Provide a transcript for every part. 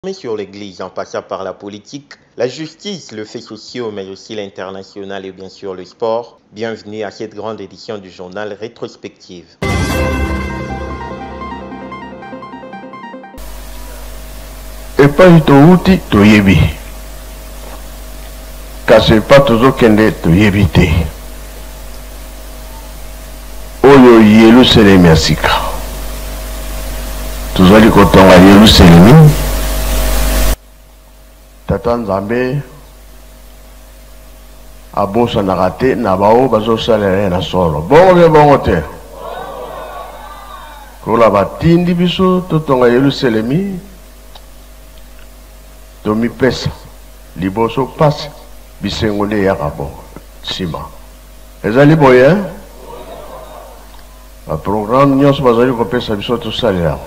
Mais sur l'Église, en passant par la politique, la justice, le fait social, mais aussi l'international et bien sûr le sport. Bienvenue à cette grande édition du journal Rétrospective. Epai touti toyebi. Kasi pa tozokende toyebi te. Oyo Yerusalemi ya sika. Tozali kotonga Yerusalemi. Tata Nzambe abosa na rate na bao bazosalela na solo. Bongo te. Kola batindi biso totonga Yerusalemi. Tomi pesa liboso pasi bisengole ya rabo sima. Ezali boye a programme nyonso bazali ko pesa biso to salela.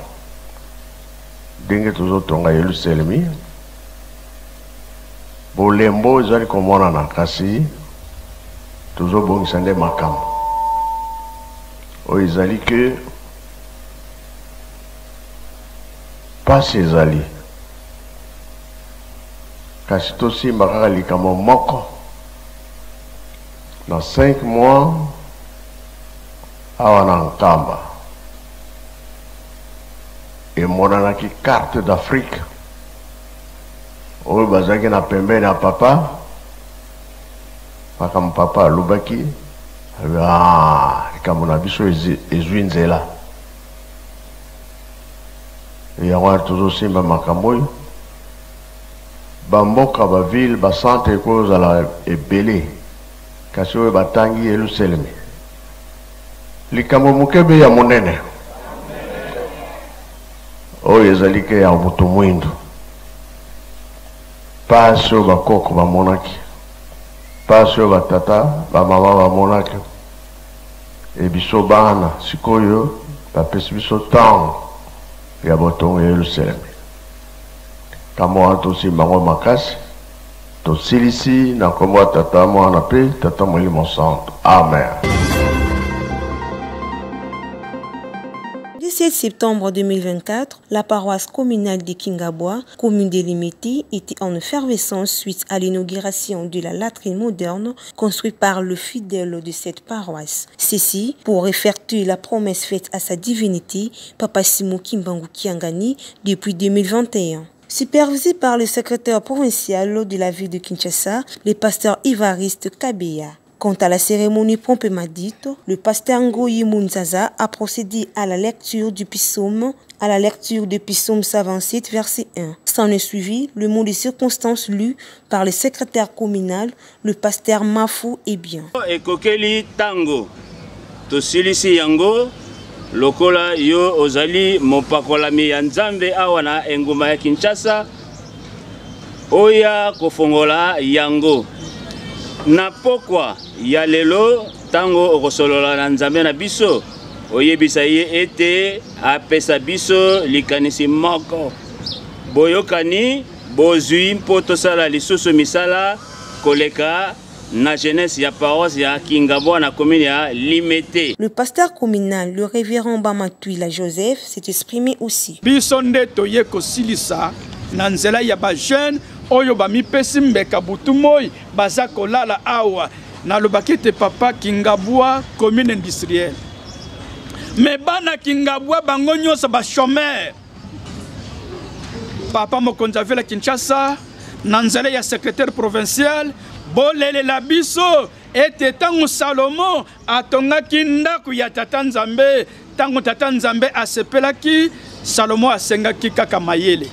Denge tozotonga Yerusalemi. Bolembo ezali komona na kasi tozobongisa nde makambo. O ezali ke pasi ezali kasi tosimba kaka likambo moko na 5 mois awa na nkamba emonanaki carte d'Afrique oyo bazalaki na pembeni ya papa mpaka mpapa alobaki likambo na biso ezwi nzela yango wana tozosimba makambo oyo bamboka baville bacentre ekozala ebele kasi oyo batangi Yerusalemi likambo mokebe ya monene oyo ezali ke ya moto mwindo pasi oyo bakoko bamonaki pasi oyo batata bamama bamonaki ebiso bana sikoyo bapesi biso ntango ya botongo ya Yerusalemi kamo tosimba ngo makasi tosilisi na kombo tata mwana pe tata Molimo Santo. Amen. Le 7 septembre 2024, la paroisse communale de Kingabwa, commune délimitée, était en effervescence suite à l'inauguration de la latrine moderne construite par le fidèle de cette paroisse. Ceci pour effectuer la promesse faite à sa divinité, Papa Simon Kimbangu Kiangani, depuis 2021. Supervisé par le secrétaire provincial de la ville de Kinshasa, le pasteur Évariste Kabeya. Quant à la cérémonie promptement dite, le pasteur Ngoyi Munzaza a procédé à la lecture du psaume, psaume 127, verset 1. S'en est suivi le mot de circonstance lu par le secrétaire communal, le pasteur Mafou Ebien. Ekokeli tango, tosilisi yango, lokola yo ozali mopakolami ya Nzambe awana enguma ya Kinshasa, oya kofongola yango. Na pokwa ya lelo tango okosolola na Nzambe na biso oyebisa ye ete apesa biso likanisi moko boyokani bozwi mpo tosala lisusu misala koleka na jeunesse ya paroisse ya Kingabwa na commune ya Limete. Le pasteur communal, le révérend Bamatuila Joseph, s'est exprimé aussi. Biso nde toye kosilisa na nzela ya ba jeune oyo bamipesi mbeka butu moi baza kolala awa na lobaki te papa Kingabwa commune industrielle. Mais bana Kingabwa bango nyonso ba chômeur. Papa mokonzi avela Kinshasa na nzela ya secrétaire provincial bolele la biso ete tango Salomo atongaki ndako ya tata Nzambe tango tata Nzambe asepelaki Salomo asengaki kaka mayele.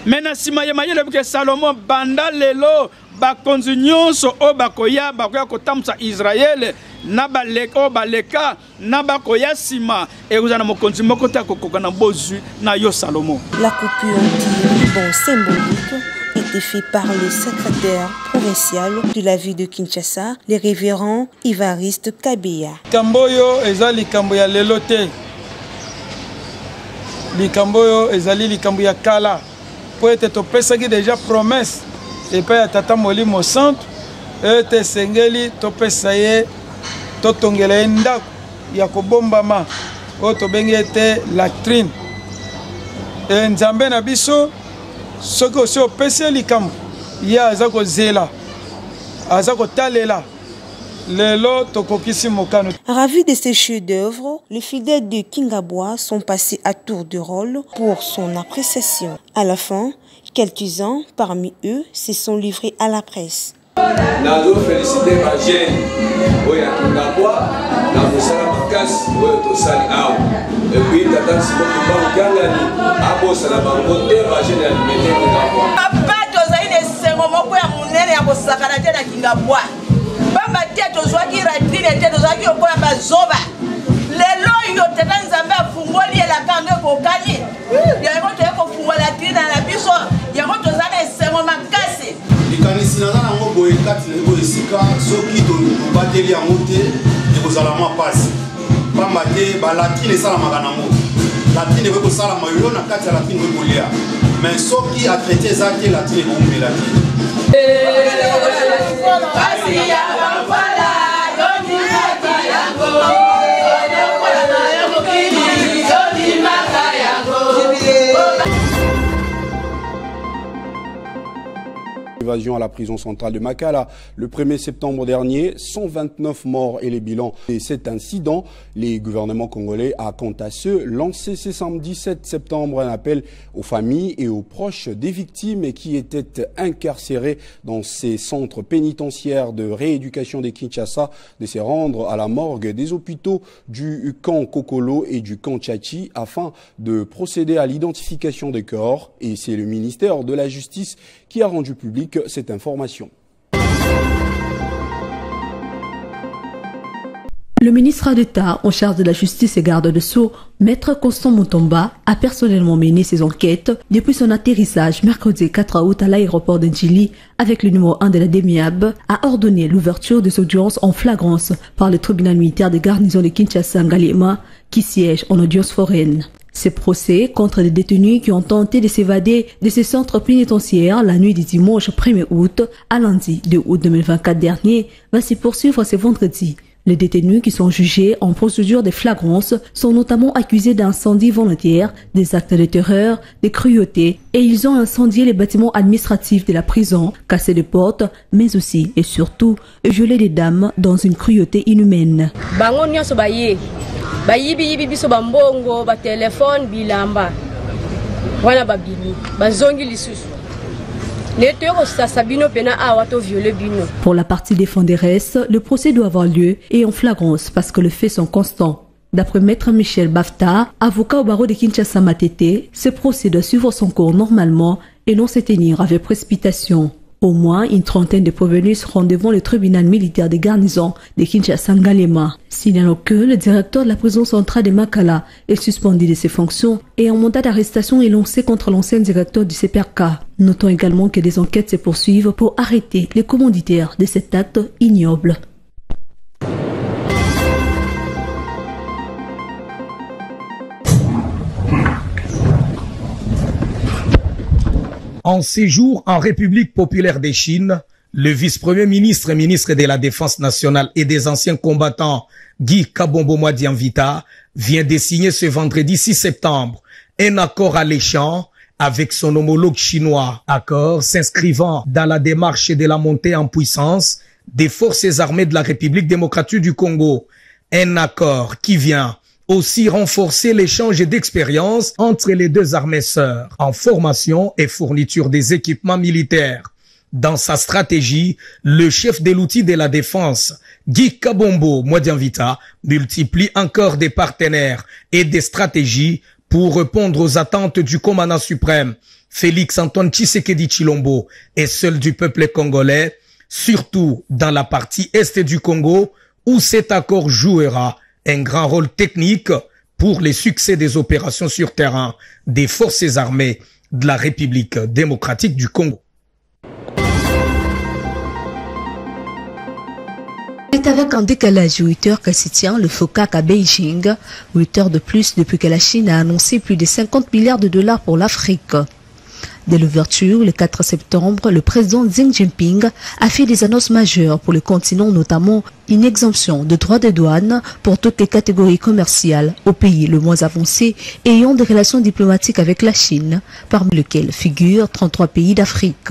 Mena sima ya mayele buke Salomo banda lelo bakonzi nyonso o bakoya kotamsa Israel na baleka baleka na bakoya sima ekuzana mokonzi moko ta kokoka na bozwi na yo Salomo. La coupure du ruban symbolique était fait par le secrétaire provincial de la ville de Kinshasa, le révérend Évariste Kabeya. Kamboyo ezali kambo ya lelo te. Likamboyo ezali likambo ya kala. Po ete topesaki déjà promesse epai ya tata Molimo Santo ete sengeli topesa ye totongela ye ndako ya kobombama oyo tobengi ete latrine. Nzambe na biso Ce que c'est au PC Likam, il y a Azako Zela, Azako Talela. Ravis de ces chefs-d'œuvre, les fidèles de Kingabwa sont passés à tour de rôle pour son appréciation. À la fin, quelques-uns parmi eux se sont livrés à la presse. Nado féliciter ma jeune, oya Kingabwa, na musala makasi, oya tosali awa. Et puis tata siko kubangu gangani, abo sala bango te ma jeune alimete Kingabwa. Papa tozali ne sengo moko ya munene ya kosakana te na Kingabwa. Bamba te tozwaki ratine te tozwaki okoya bazoba. Lelo yo tata nzambe afungoli elaka nde kokani. Yango toye kofungola tine na biso, yango tozali esengo makasi. Likanisi naza nango boye kati na ngo esika soki tobateli yango te ekozala mwa pasi. Bamba te balatine esalamaka nango. Latine ekosalama yo na kati ya latine ekolia. Mais soki atraite eza te latine ekoumela te. Évasion à la prison centrale de Makala le 1er septembre dernier, 129 morts et les bilans de cet incident. Les gouvernements congolais a quant à eux lancé ce samedi 7 septembre un appel aux familles et aux proches des victimes qui étaient incarcérés dans ces centres pénitentiaires de rééducation de Kinshasa de se rendre à la morgue des hôpitaux du camp Kokolo et du camp Tchachi afin de procéder à l'identification des corps. Et c'est le ministère de la Justice qui a rendu public cette information. Le ministre d'État en charge de la justice et garde de Sceaux, Maître Constant Mutomba, a personnellement mené ses enquêtes depuis son atterrissage mercredi 4 août à l'aéroport de Djili avec le numéro 1 de la DEMIAB, a ordonné l'ouverture des audiences en flagrance par le tribunal militaire de garnison de Kinshasa-Ngalema qui siège en audience foraine. Ces procès contre des détenus qui ont tenté de s'évader de ces centres pénitentiaires la nuit du dimanche 1er août à lundi 2 août 2024 dernier va se poursuivre ce vendredi. Les détenus qui sont jugés en procédure de flagrance sont notamment accusés d'incendie volontaire, des actes de terreur, de cruauté et ils ont incendié les bâtiments administratifs de la prison, cassé des portes, mais aussi et surtout violé des dames dans une cruauté inhumaine. Bayibi biso bambongo ba téléphone bilamba wana babini bazongi lisusu netero sa sabino pena awato violer bino. Pour la partie défenderesse, le procès doit avoir lieu et en flagrance parce que les faits sont constants. D'après Maître Michel Bafta, avocat au barreau de Kinshasa Matete, ce procès doit suivre son cours normalement et non se tenir avec précipitation. Au moins une trentaine de prévenus seront devant le tribunal militaire de garnison de Kinshasa-Ngalema. Signalons que le directeur de la prison centrale de Makala est suspendu de ses fonctions et un mandat d'arrestation est lancé contre l'ancien directeur du CPRK. Notons également que des enquêtes se poursuivent pour arrêter les commanditaires de cet acte ignoble. En séjour en République populaire de Chine, le vice-premier ministre et ministre de la Défense nationale et des anciens combattants Guy Kabombo Mwadiamvita vient de signer ce vendredi 6 septembre un accord alléchant avec son homologue chinois. Accord s'inscrivant dans la démarche de la montée en puissance des forces armées de la République démocratique du Congo. Un accord qui vient aussi renforcer l'échange d'expériences entre les deux armées sœurs en formation et fourniture des équipements militaires. Dans sa stratégie, le chef de l'outil de la défense, Guy Kabombo Mwadiamvita, multiplie encore des partenaires et des stratégies pour répondre aux attentes du commandant suprême, Félix Antoine Tshisekedi Tshilombo, et seul du peuple congolais, surtout dans la partie est du Congo, où cet accord jouera un grand rôle technique pour les succès des opérations sur terrain des forces armées de la République démocratique du Congo. C'est avec un décalage de 8 heures que se tient le FOCAC à Beijing, 8 heures de plus depuis que la Chine a annoncé plus de 50 milliards de dollars pour l'Afrique. Dès l'ouverture, le 4 septembre, le président Xi Jinping a fait des annonces majeures pour le continent, notamment une exemption de droits de douane pour toutes les catégories commerciales aux pays le moins avancés ayant des relations diplomatiques avec la Chine, parmi lesquels figurent 33 pays d'Afrique.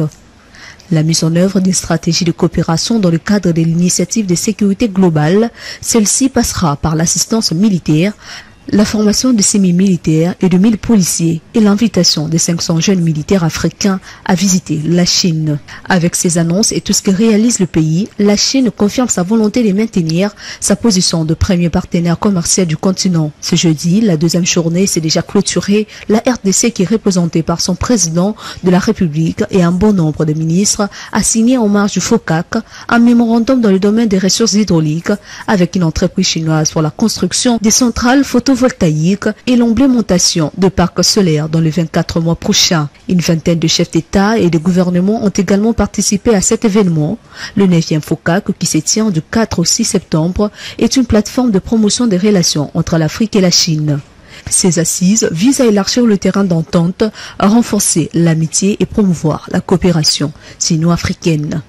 La mise en œuvre d'une stratégie de coopération dans le cadre de l'initiative de sécurité globale, celle-ci passera par l'assistance militaire, la formation de semi-militaires et de 1000 policiers et l'invitation de 500 jeunes militaires africains à visiter la Chine. Avec ces annonces et tout ce que réalise le pays, la Chine confirme sa volonté de maintenir sa position de premier partenaire commercial du continent. Ce jeudi, la deuxième journée s'est déjà clôturée. La RDC, qui est représentée par son président de la République et un bon nombre de ministres, a signé en marge du FOCAC un mémorandum dans le domaine des ressources hydrauliques avec une entreprise chinoise pour la construction des centrales photovoltaïques et l'implémentation de parcs solaires dans les 24 mois prochains. Une vingtaine de chefs d'État et de gouvernement ont également participé à cet événement. Le 9e FOCAC, qui se tient du 4 au 6 septembre, est une plateforme de promotion des relations entre l'Afrique et la Chine. Ces assises visent à élargir le terrain d'entente, à renforcer l'amitié et promouvoir la coopération sino-africaine.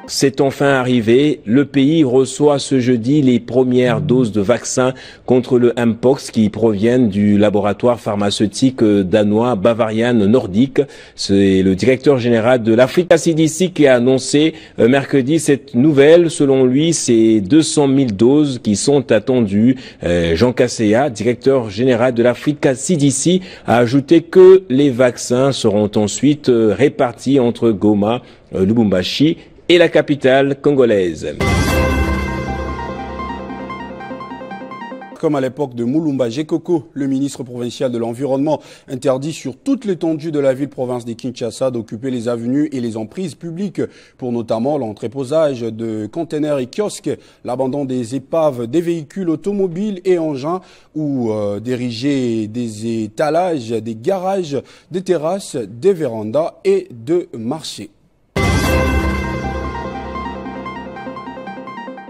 C'est enfin arrivé. Le pays reçoit ce jeudi les premières doses de vaccins contre le Mpox qui proviennent du laboratoire pharmaceutique danois Bavarian Nordic. C'est le directeur général de l'Africa CDC qui a annoncé mercredi cette nouvelle. Selon lui, c'est 200 000 doses qui sont attendues. Jean Kasseya, directeur général de l'Africa CDC, a ajouté que les vaccins seront ensuite répartis entre Goma, Lubumbashi et la capitale congolaise. Comme à l'époque de Mulumba Gekoko, le ministre provincial de l'Environnement interdit sur toute l'étendue de la ville-province de Kinshasa d'occuper les avenues et les emprises publiques pour notamment l'entreposage de conteneurs et kiosques, l'abandon des épaves, des véhicules automobiles et engins ou d'ériger des étalages, des garages, des terrasses, des vérandas et de marchés.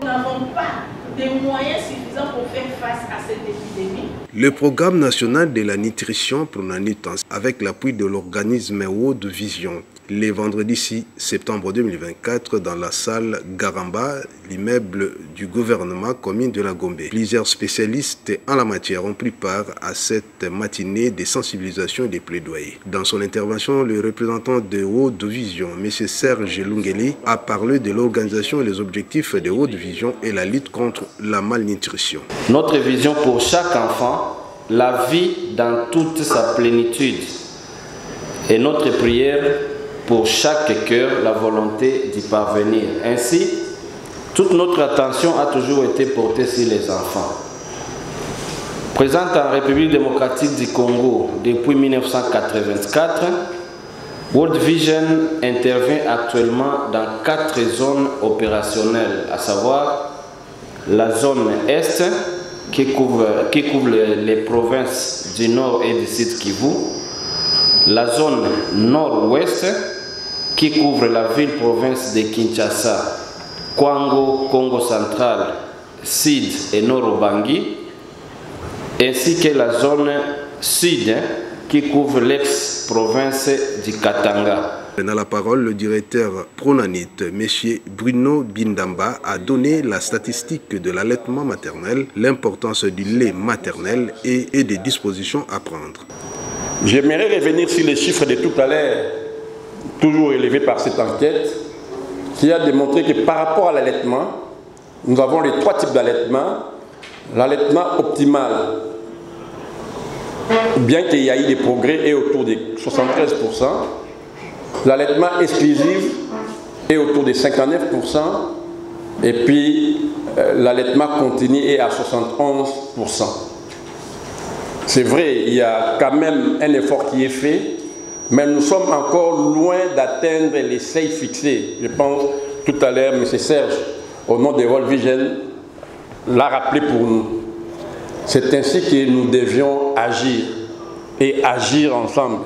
Nous n'avons pas des moyens suffisants pour faire face à cette épidémie. Le programme national de la nutrition Pronanut, avec l'appui de l'organisme World Vision, les vendredis 6 septembre 2024 dans la salle Garamba, l'immeuble du gouvernement commune de la Gombe. Plusieurs spécialistes en la matière ont pris part à cette matinée de sensibilisation et de plaidoyer. Dans son intervention, le représentant de World Vision, M. Serge Lungeli, a parlé de l'organisation et les objectifs de World Vision et la lutte contre la malnutrition. Notre vision pour chaque enfant, la vie dans toute sa plénitude. Et notre prière pour chaque cœur, la volonté d'y parvenir. Ainsi, toute notre attention a toujours été portée sur les enfants. Présente en République démocratique du Congo depuis 1984, World Vision intervient actuellement dans 4 zones opérationnelles, à savoir la zone Est, qui couvre les provinces du Nord et du Sud Kivu, la zone Nord-Ouest, qui couvre la ville-province de Kinshasa, Kwango, Congo central, Sud et Nord-Obangi, ainsi que la zone Sud, qui couvre l'ex-province du Katanga. Dans la parole, le directeur Pronanut, M. Bruno Bindamba, a donné la statistique de l'allaitement maternel, l'importance du lait maternel et des dispositions à prendre. J'aimerais revenir sur les chiffres de tout à l'heure, toujours élevés par cette enquête, qui a démontré que par rapport à l'allaitement, nous avons les 3 types d'allaitement. L'allaitement optimal, bien qu'il y ait eu des progrès, est autour de 73%. L'allaitement exclusif est autour de 59%. Et puis, l'allaitement continu est à 71%. C'est vrai, il y a quand même un effort qui est fait, mais nous sommes encore loin d'atteindre les seuils fixés. Je pense tout à l'heure, M. Serge, au nom de World Vision, l'a rappelé pour nous. C'est ainsi que nous devions agir et agir ensemble,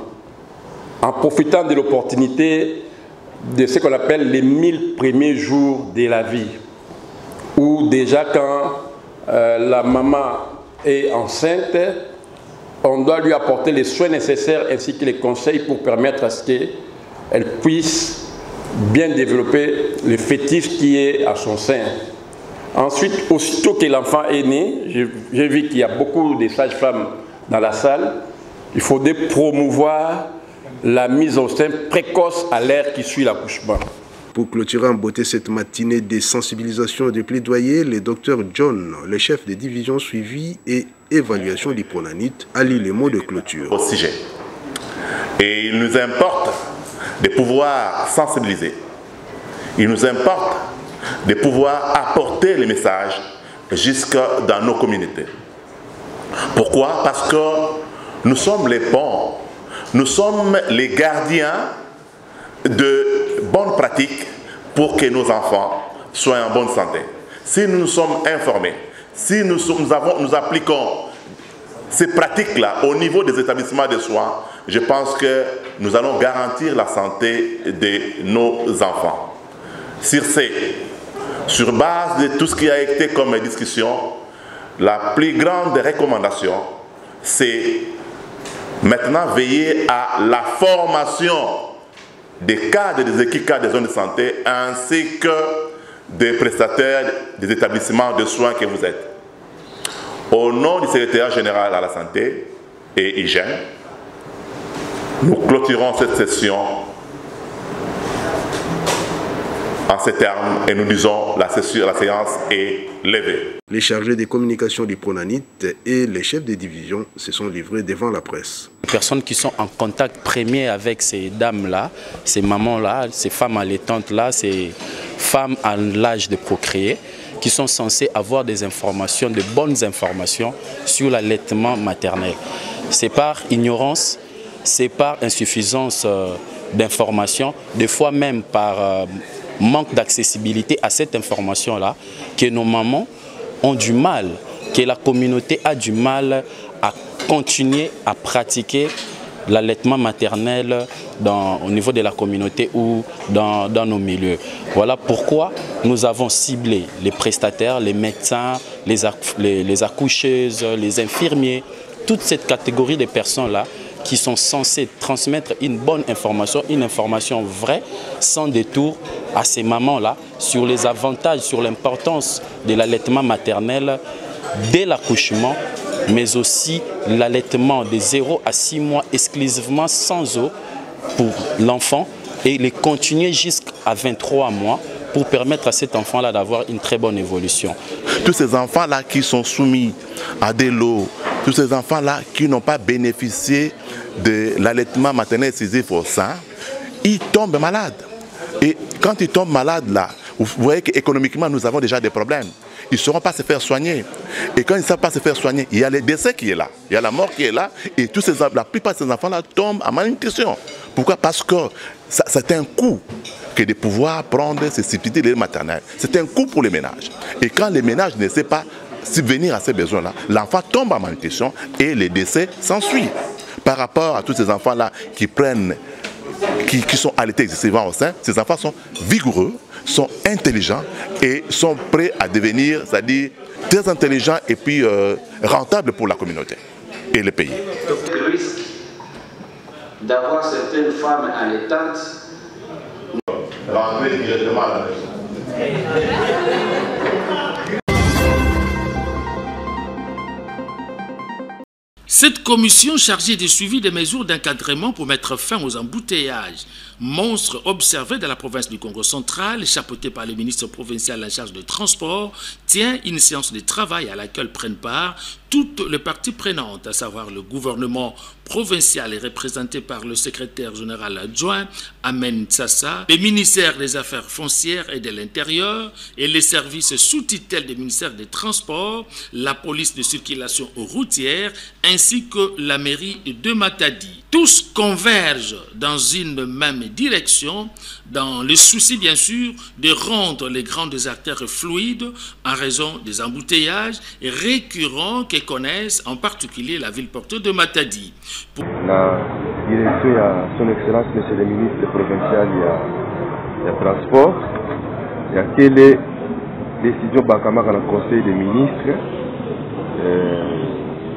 en profitant de l'opportunité de ce qu'on appelle les 1000 premiers jours de la vie, où déjà quand la maman est enceinte, on doit lui apporter les soins nécessaires ainsi que les conseils pour permettre à ce qu'elle puisse bien développer le fétiche qui est à son sein. Ensuite, aussitôt que l'enfant est né, j'ai vu qu'il y a beaucoup de sages-femmes dans la salle, il faudrait promouvoir la mise au sein précoce à l'ère qui suit l'accouchement. Pour clôturer en beauté cette matinée des sensibilisations et des plaidoyers, le docteur John, le chef de division suivi et évaluation du Pronanit, a lu les mots de clôture. Au sujet. Et il nous importe de pouvoir sensibiliser. Il nous importe de pouvoir apporter les messages jusque dans nos communautés. Pourquoi? Parce que nous sommes les ponts, nous sommes les gardiens de bonnes pratiques pour que nos enfants soient en bonne santé. Si nous nous sommes informés, si nous appliquons ces pratiques-là au niveau des établissements de soins, je pense que nous allons garantir la santé de nos enfants. Sur base de tout ce qui a été comme discussion, la plus grande recommandation, c'est maintenant veiller à la formation des cadres des équipes cadres des zones de santé ainsi que des prestataires des établissements de soins que vous êtes. Au nom du secrétaire général à la santé et hygiène, nous clôturons cette session en ces termes et nous disons la séance est levée. Les chargés des communications du Pronanit et les chefs des divisions se sont livrés devant la presse. Les personnes qui sont en contact premier avec ces dames-là, ces mamans-là, ces femmes allaitantes-là, ces femmes à l'âge de procréer, qui sont censées avoir des informations, de bonnes informations sur l'allaitement maternel. C'est par ignorance, c'est par insuffisance d'informations, des fois même par manque d'accessibilité à cette information-là, que nos mamans ont du mal, que la communauté a du mal à continuer à pratiquer l'allaitement maternel au niveau de la communauté ou dans nos milieux. Voilà pourquoi nous avons ciblé les prestataires, les médecins, les accoucheuses, les infirmiers, toute cette catégorie de personnes-là qui sont censées transmettre une bonne information, une information vraie, sans détour à ces mamans-là, sur les avantages, sur l'importance de l'allaitement maternel dès l'accouchement, mais aussi l'allaitement de 0 à 6 mois exclusivement sans eau pour l'enfant et les continuer jusqu'à 23 mois pour permettre à cet enfant-là d'avoir une très bonne évolution. Tous ces enfants-là qui sont soumis à des lots, tous ces enfants-là qui n'ont pas bénéficié de l'allaitement maternel exclusif au sein, ils tombent malades. Et quand ils tombent malades là, vous voyez qu'économiquement nous avons déjà des problèmes. Ils ne sauront pas se faire soigner. Et quand ils ne savent pas se faire soigner, il y a le décès qui est là, il y a la mort qui est là, et la plupart de ces enfants-là tombent à malnutrition. Pourquoi? Parce que c'est un coût que de pouvoir prendre ces subsidies de maternelle. C'est un coût pour les ménages. Et quand les ménages ne savent pas subvenir à ces besoins-là, l'enfant tombe en malnutrition et le décès s'ensuit. Par rapport à tous ces enfants-là qui sont allaités excessivement au sein, ces enfants sont vigoureux, sont intelligents et sont prêts à devenir, c'est-à-dire très intelligents et puis rentables pour la communauté et le pays. Le risque d'avoir certaines femmes allaitantes. Rentrer directement à la maison. Cette commission chargée du suivi des mesures d'encadrement pour mettre fin aux embouteillages monstres observés dans la province du Congo central, chapeautée par le ministre provincial en charge de transport, tient une séance de travail à laquelle prennent part toutes les parties prenantes, à savoir le gouvernement provincial est représenté par le secrétaire général adjoint Amen Tsassa, le ministère des Affaires foncières et de l'Intérieur et les services sous tutelle du ministère des Transports, la police de circulation routière ainsi que la mairie de Matadi. Tous convergent dans une même direction, dans le souci bien sûr de rendre les grandes artères fluides en raison des embouteillages récurrents que connaissent en particulier la ville porteuse de Matadi. La direction à son excellence monsieur le ministre provincial il y a transport, il y a quelle décision Bakamara dans le conseil des ministres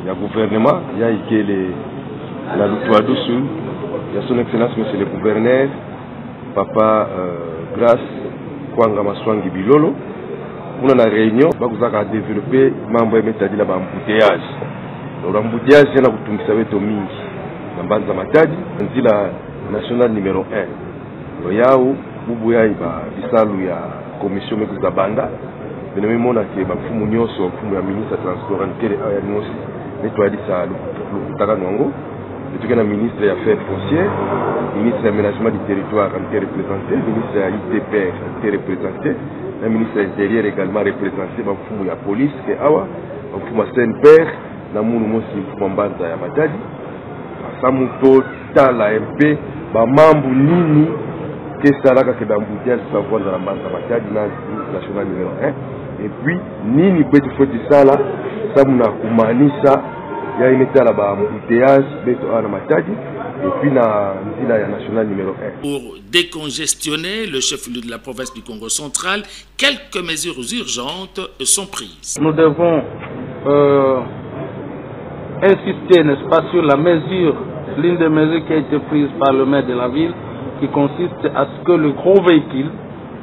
ya gouvernement ya ikele la Lutuadusu ya son excellence monsieur le gouverneur papa Grâce Kwanga Maswangi Bilolo kuna na réunion bakuzaka développer mambo emetadi la embouteillage l'embouteillage yana kutungisa beto mingi na Mbanza Matadi nzila national numéro 1 oyao bubu ya iba bisalu ya commission mekuza banda bene mona ke bafumu nyoso bafumu ya ministre transport nkele aya nyosi netwadi sa lukutaka nwango etuke na ministre ya affaires foncières ministre d'aménagement du territoire nkele représenté ministre ya ITP nkele représenté le ministre de l'Intérieur également représenté bafumu ya police ke awa bafumu ya Saint-Père na munu mosi mfumu Mbanza ya Matadi samu totala MP ba mambu nini kesalaka ke d'embouteillage savoir dans la Mbanza Matadi na national numéro 1 et puis nini betu foti sala samu na kumanisa ya imetala ba embouteillage betu ana Matadi et puis na nzila ya national numéro 1. Pour décongestionner le chef-lieu de la province du Congo central, quelques mesures urgentes sont prises. Nous devons insister, n'est-ce pas, sur la mesure, l'une des mesures qui a été prise par le maire de la ville, qui consiste à ce que le gros véhicule,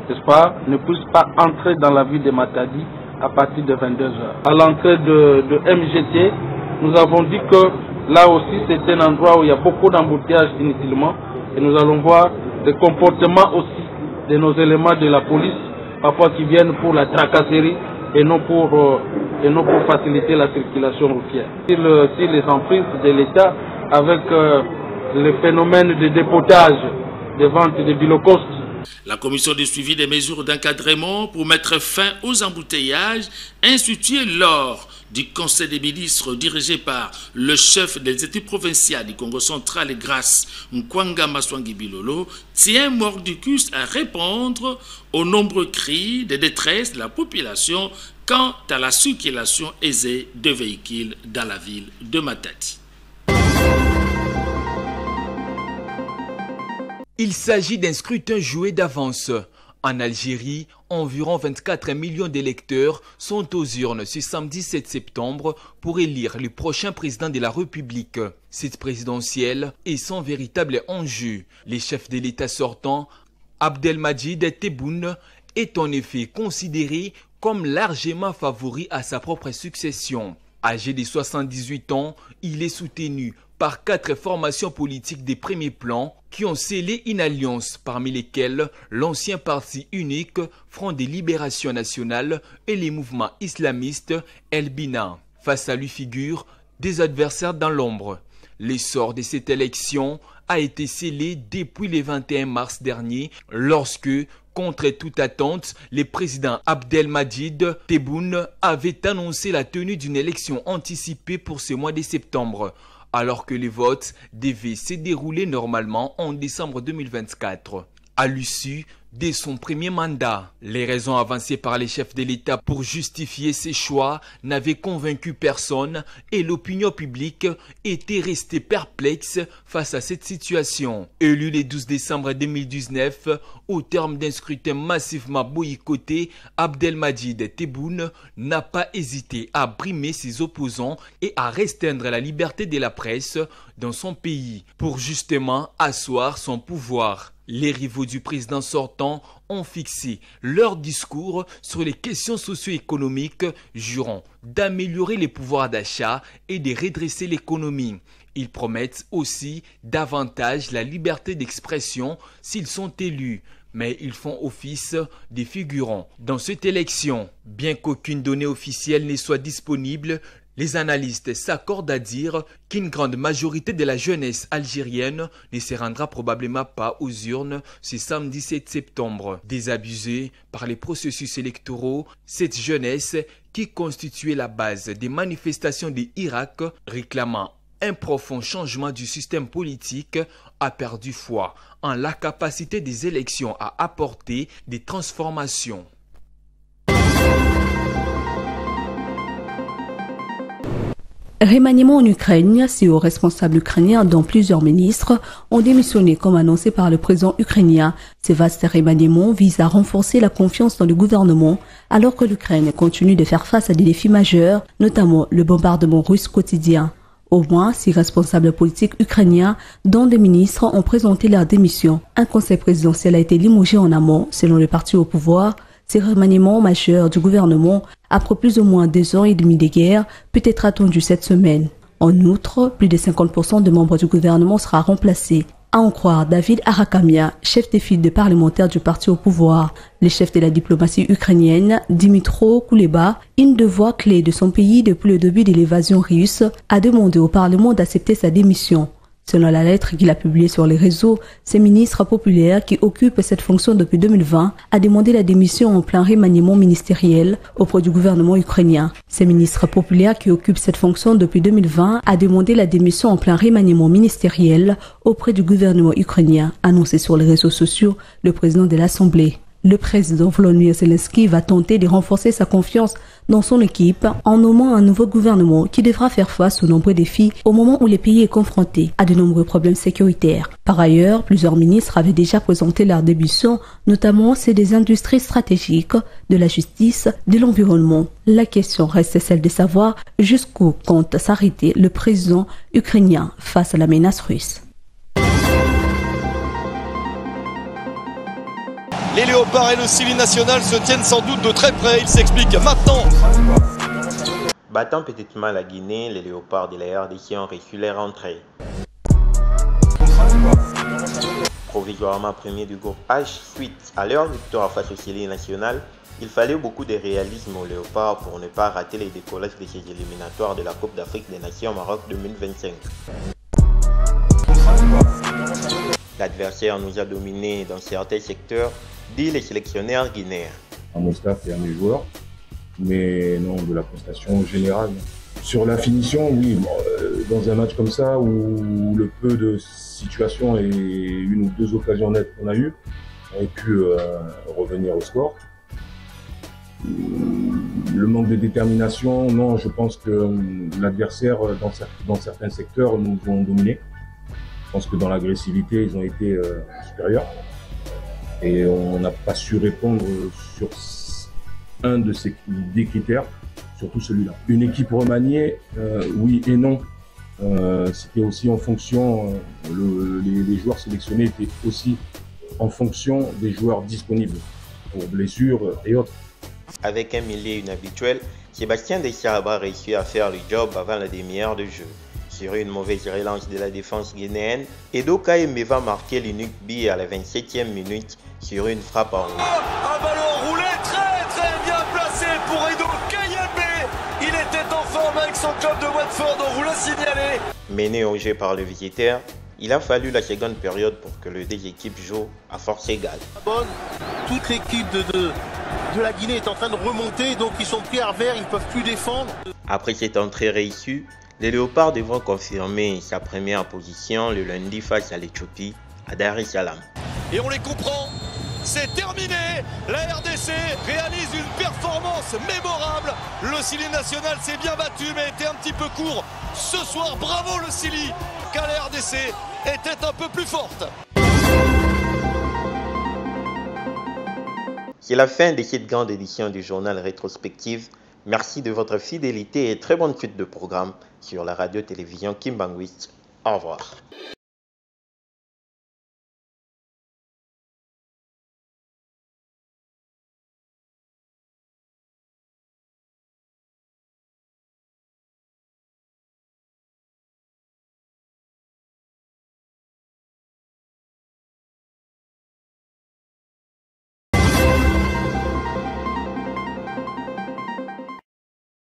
n'est-ce pas, ne puisse pas entrer dans la ville de Matadi à partir de 22h. À l'entrée de MGT, nous avons dit que là aussi c'est un endroit où il y a beaucoup d'embouteillages inutilement et nous allons voir des comportements aussi de nos éléments de la police, parfois qui viennent pour la tracasserie et non pour faciliter la circulation routière. Si les emprises de l'État avec le phénomène de dépotage des ventes de Bilocost. La commission de suivi des mesures d'encadrement pour mettre fin aux embouteillages instituée lors du Conseil des ministres dirigé par le chef des études provinciales du Congo central et Grâce Kwanga Maswangi Bilolo tient mordicus à répondre aux nombreux cris de détresse de la population quant à la circulation aisée de véhicules dans la ville de Matadi. Il s'agit d'un scrutin joué d'avance. En Algérie, environ 24 millions d'électeurs sont aux urnes ce samedi 7 septembre pour élire le prochain président de la République. Cette présidentielle est sans véritable enjeu. Le chef de l'État sortant, Abdelmadjid Tebboune, est en effet considéré comme largement favori à sa propre succession. Âgé de 78 ans, il est soutenu par 4 formations politiques de premier plan qui ont scellé une alliance, parmi lesquelles l'ancien parti unique Front de Libération Nationale et les mouvements islamistes El Bina. Face à lui figurent des adversaires dans l'ombre. L'essor de cette élection a été scellé depuis le 21 mars dernier lorsque, contre toute attente, le président Abdelmadjid Tebboune avait annoncé la tenue d'une élection anticipée pour ce mois de septembre, alors que les votes devaient se dérouler normalement en décembre 2024. À l'issue de son premier mandat, les raisons avancées par les chefs de l'État pour justifier ces choix n'avaient convaincu personne et l'opinion publique était restée perplexe face à cette situation. Élu le 12 décembre 2019, au terme d'un scrutin massivement boycotté, Abdelmadjid Tebboune n'a pas hésité à brimer ses opposants et à restreindre la liberté de la presse dans son pays pour justement asseoir son pouvoir. Les rivaux du président sortant ont fixé leur discours sur les questions socio-économiques, jurant d'améliorer les pouvoirs d'achat et de redresser l'économie. Ils promettent aussi davantage la liberté d'expression s'ils sont élus, mais ils font office de figurants dans cette élection. Bien qu'aucune donnée officielle ne soit disponible, les analystes s'accordent à dire qu'une grande majorité de la jeunesse algérienne ne se rendra probablement pas aux urnes ce samedi 7 septembre. Désabusée par les processus électoraux, cette jeunesse qui constituait la base des manifestations de l'Irak réclamant un profond changement du système politique a perdu foi en la capacité des élections à apporter des transformations. Remaniement en Ukraine, si aux responsables ukrainiens dont plusieurs ministres ont démissionné comme annoncé par le président ukrainien. Ces vastes remaniements visent à renforcer la confiance dans le gouvernement alors que l'Ukraine continue de faire face à des défis majeurs, notamment le bombardement russe quotidien. Au moins 6 responsables politiques ukrainiens, dont des ministres, ont présenté leur démission. Un conseil présidentiel a été limogé en amont, selon le parti au pouvoir. Ces remaniements majeurs du gouvernement, après plus ou moins 2 ans et demi de guerre, peut être attendu cette semaine. En outre, plus de 50% de membres du gouvernement sera remplacé. À en croire David Arakamia, chef des files de parlementaires du parti au pouvoir. Le chef de la diplomatie ukrainienne, Dimitro Kuleba, une des voix clés de son pays depuis le début de l'invasion russe, a demandé au Parlement d'accepter sa démission. Selon la lettre qu'il a publiée sur les réseaux, ce ministre populaire qui occupe cette fonction depuis 2020 a demandé la démission en plein remaniement ministériel auprès du gouvernement ukrainien. Ce ministre populaire qui occupe cette fonction depuis 2020 a demandé la démission en plein remaniement ministériel auprès du gouvernement ukrainien, annoncé sur les réseaux sociaux le président de l'Assemblée. Le président Volodymyr Zelensky va tenter de renforcer sa confiance dans son équipe en nommant un nouveau gouvernement qui devra faire face aux nombreux défis au moment où le pays est confronté à de nombreux problèmes sécuritaires. Par ailleurs, plusieurs ministres avaient déjà présenté leur démission, notamment ceux des industries stratégiques, de la justice, de l'environnement. La question reste celle de savoir jusqu'où compte s'arrêter le président ukrainien face à la menace russe. Les léopards et le Sili national se tiennent sans doute de très près, il s'explique maintenant. Battant petitement la Guinée, les léopards de la RDC ont reçu leur entrée. Provisoirement premier du groupe H, suite à leur victoire face au Sili national, il fallait beaucoup de réalisme aux léopards pour ne pas rater les décollages de ces éliminatoires de la Coupe d'Afrique des Nations Maroc 2025. L'adversaire nous a dominés dans certains secteurs, dit les sélectionneurs guinéens. À mon staff et à mes joueurs, mais non, de la prestation générale. Sur la finition, oui, dans un match comme ça où le peu de situations et 1 ou 2 occasions nettes qu'on a eues, on aurait pu revenir au score. Le manque de détermination, non, je pense que l'adversaire, dans certains secteurs, nous ont dominés. Je pense que dans l'agressivité, ils ont été supérieurs. Et on n'a pas su répondre sur un de des critères, surtout celui-là. Une équipe remaniée, oui et non. C'était aussi en fonction, les joueurs sélectionnés étaient aussi en fonction des joueurs disponibles pour blessures et autres. Avec un milieu inhabituel, Sébastien Deschamps a réussi à faire le job avant la demi-heure de jeu. Sur une mauvaise relance de la défense guinéenne, Edo Kaembe va marquer l'unique but à la 27e minute sur une frappe en rouge. Un ballon roulé très bien placé pour Edo Kaembe. Il était en forme avec son club de Watford, on vous l'a signalé. Mené au jeu par le visiteur, il a fallu la seconde période pour que les 2 équipes jouent à force égale. Toute l'équipe de la Guinée est en train de remonter, donc ils sont pris à revers, ils ne peuvent plus défendre. Après cette entrée réussie, les léopards devront confirmer sa première position le lundi face à l'Éthiopie à Dar es Salaam. Et on les comprend, c'est terminé. La RDC réalise une performance mémorable. Le Sili national s'est bien battu mais était un petit peu court. Ce soir, bravo le Sili, car la RDC était un peu plus forte. C'est la fin de cette grande édition du journal Rétrospective. Merci de votre fidélité et très bonne suite de programme sur la radio-télévision Kimbanguist. Au revoir.